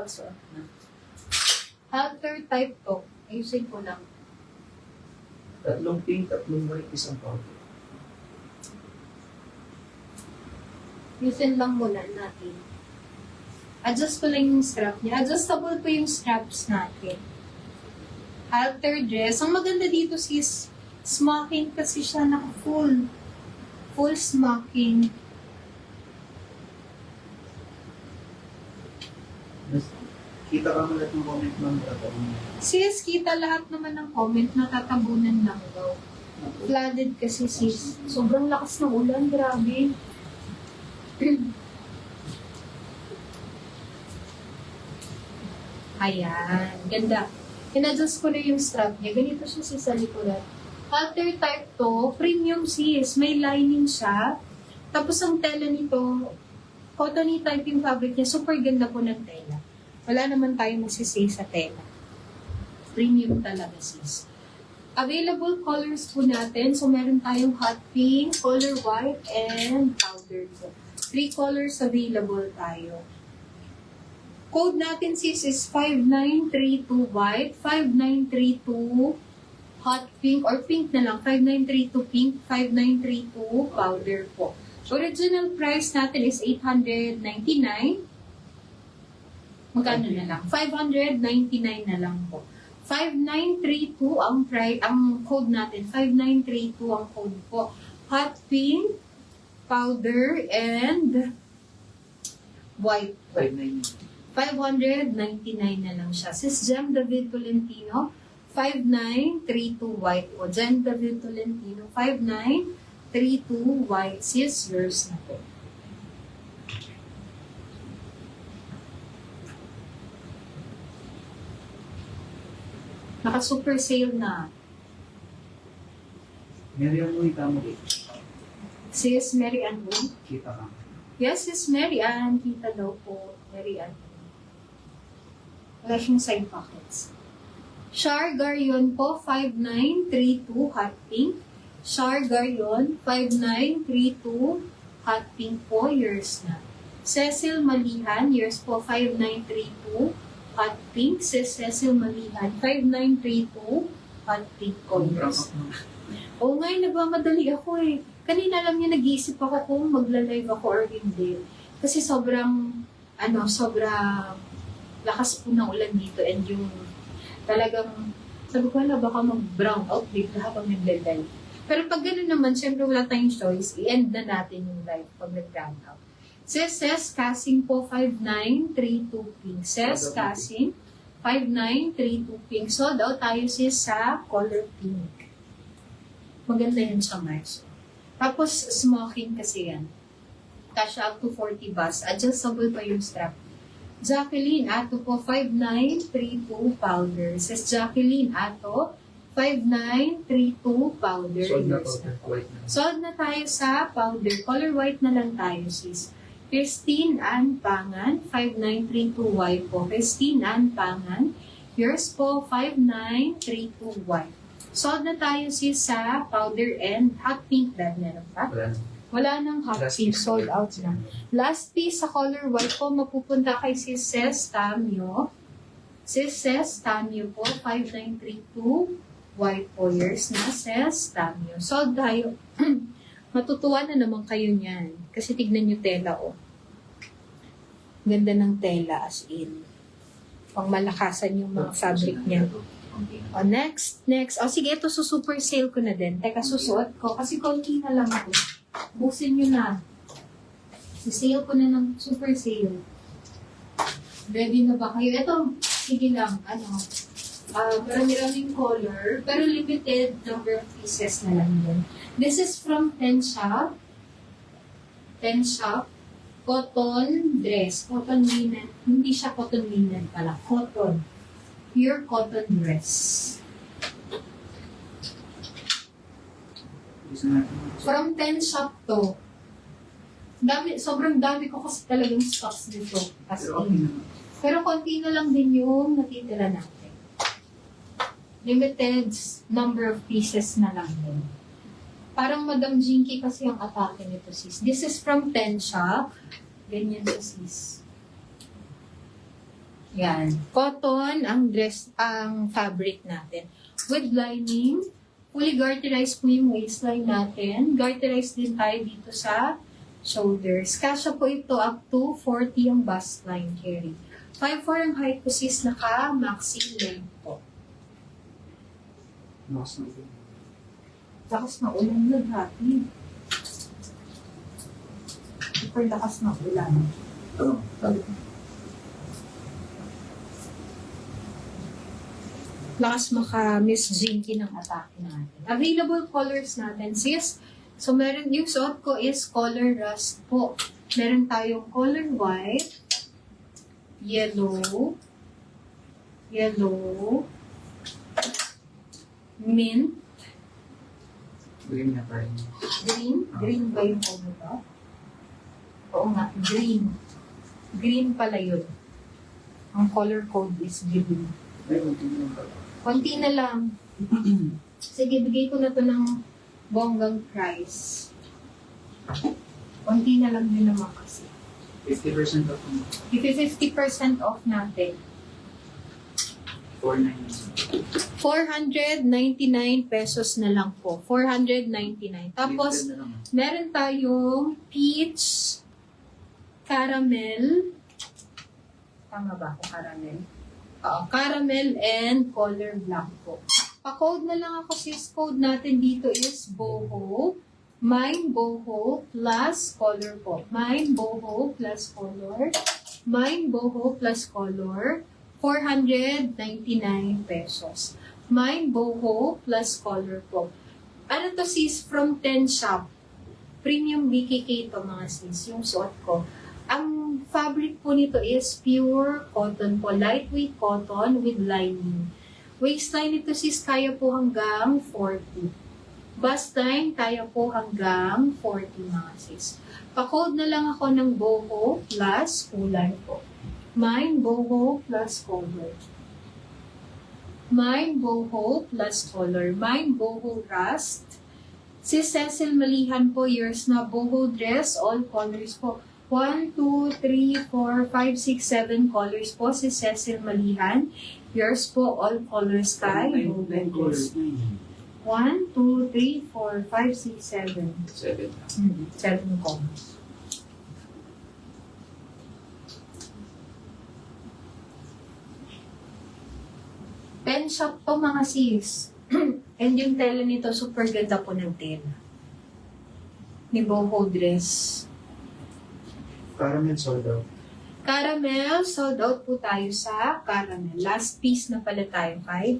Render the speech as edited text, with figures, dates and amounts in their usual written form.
pagsuot na. Halter type to. Ayusin ko lang. 3 pink, 3 white, isang powder. Ayusin lang muna natin. Adjust ko lang yung strap niya. Adjustable po yung straps natin. Halter dress. Ang maganda dito sis, smocking kasi siya naka-full. Full smocking. Kita ka mo lahat ng comment ng tatanong. Sis, kita lahat naman ng comment na tatabunan lang daw. Flooded kasi sis. Sobrang lakas ng ulan, grabe. Ayan, ganda. In-adjust ko na yung strap niya. Ganito siya sis sa likuran. Halter type to, premium sis. May lining siya. Tapos ang tela nito, cottony type yung fabric niya. Super ganda po ng tela. Wala naman tayong masisay sa tela. Premium talaga sis. Available colors po natin. So, meron tayong hot pink, color white, and powder. 3 colors available tayo. Code natin sis is 5932 white, 5932 hot pink, or pink na lang, 5932 pink, 5932 powder po. Original price natin is 899. Magkano na lang? 599 na lang po. 5932 ang code natin. 5932 ang code po. Hot pink, powder, and white. 599 na lang siya. Sis Jem David Tolentino, 5932 white po. Jem David Tolentino, 5932 white. Sis, yours na po. Naka-super sale na. Mary Ann mo mo dito. Sis Mary Ann mo? Kita ka. Yes, Sis Mary Ann. Kita daw po. Mary Ann. Wala siyang side pockets. Char Garion po, 5932 hot pink. Char Garion, 5932 hot pink po. Yours na. Cecil Malihan, yours po, 5932 hot pink. Cecil Malihan, 5932 hot pink po. Yours. Oo nga, nagmamadali ako eh. Kanina lang niya nag-iisip ako kung magla-live ako or hindi. Kasi sobrang lakas po ng ulan dito and yung talagang, sabi ko na baka mag-brown out dito habang nag-live. Pero pag gano'n naman, syempre wala tayong choice, i-end na natin yung live pag nag-brown out. Ses Casing po, 5932 pink. Ses Casing, 5932 pink. So, daw tayo sa color pink. Maganda yun sa Marso. Tapos, smoking kasi yan. Kasha up to 40 bus. Adjustable pa yung strap. Jacqueline Ato po, 5932 powder. Says Jacqueline Ato, 5932 powder. Sold na powder. White na. Sold na tayo sa powder. Color white na lang tayo, sis. Christine Ann Pangan, 5932 white po. Christine Ann Pangan, yours po, 5932 white. Sold na tayo sis sa powder and hot pink dad. Meron pa? Wala nang hot pink. Sold out na. Last piece sa color white po, mapupunta kay sis Ces Tamio. Sis Ces Tamio po, 5932 white po. Yours na Ces Tamio. Sold tayo. Matutuwa na naman kayo niyan. Kasi tignan nyo tela, oh. Ganda ng tela as in. Pang malakasan yung mga fabric niya. O, next. O, sige, ito super sale ko na din. Teka, susuot ko. Kasi konti na lang ako. Busin nyo na. Sale ko na ng super sale. Ready na ba kayo? Ito, sige lang. Marami-raming color. Pero limited number of pieces na lang yun. This is from Ten Shop. Ten Shop. Cotton dress. Cotton linen. Hindi siya cotton linen pala. Cotton. Pure cotton dress. From Ten Shop to. Sobrang dami ko kasi talagang stocks dito. Pero konti na lang din yung natitira natin. Limited number of pieces na lang din. Parang Madam Jinky kasi ang atake nito, sis. This is from Ten Shop. Ganyan siya, sis. Yan. Cotton ang fabric natin. With lining, fully garterized po yung waistline natin. Garterized din tayo dito sa shoulders. Kasya po ito up to 40 ang bust line carry. 5'4" ang height ko sis, naka-maxi length po. Mas na ito. Lakas na ulan na dati. Super lakas na ulan. Lakas maka-Miss Jinky ng atake natin. Available colors natin sis. So meron, yung suot ko is color rust po. Meron tayong color white, yellow, mint, Green na pa rin. green ba yung color ba? Oo nga, green. Green pala yun. Ang color code is green. Ay, unti na lang pala. Konti na lang. Sige, bigay ko na to ng bonggang price. Konti na lang din naman kasi. 50% off mo. 50% off natin. 499. 499 pesos na lang po. 499. Tapos, na lang. meron tayong peach, caramel. Tama ba ako, caramel? Oo, caramel and color black po. Pa-code na lang ako sis. Code natin dito is BOHO. Mine BOHO plus color po. Mine BOHO plus color. Mine BOHO plus color. 499 pesos. Mine BOHO plus color po. Ano to sis? From 10 shop. Premium BKK to mga sis. Yung suot ko. Ang fabric po nito is pure cotton po. Lightweight cotton with lining. Waistline nito sis kaya po hanggang 40. Bust line kaya po hanggang 40 mga sis. Pa-code na lang ako ng BOHO plus kulay po. Mine BOHO plus color. Mine BOHO plus color. Mine BOHO rust. Si Cecil Malihan po, yours na BOHO dress, all colors po. 1, 2, 3, 4, 5, 6, 7 colors po si Cecil Malihan. Yours po, all colors kay BOHO Nine dress. colors na yun. 1, 2, 3, 4, 5, 6, 7. 7. 7 colors. Pen shop to mga sis. And yung tela nito, super ganda po ng tela. Ni BOHO dress. Caramel sold out. Caramel, sold out po tayo sa caramel. Last piece na pala tayo kay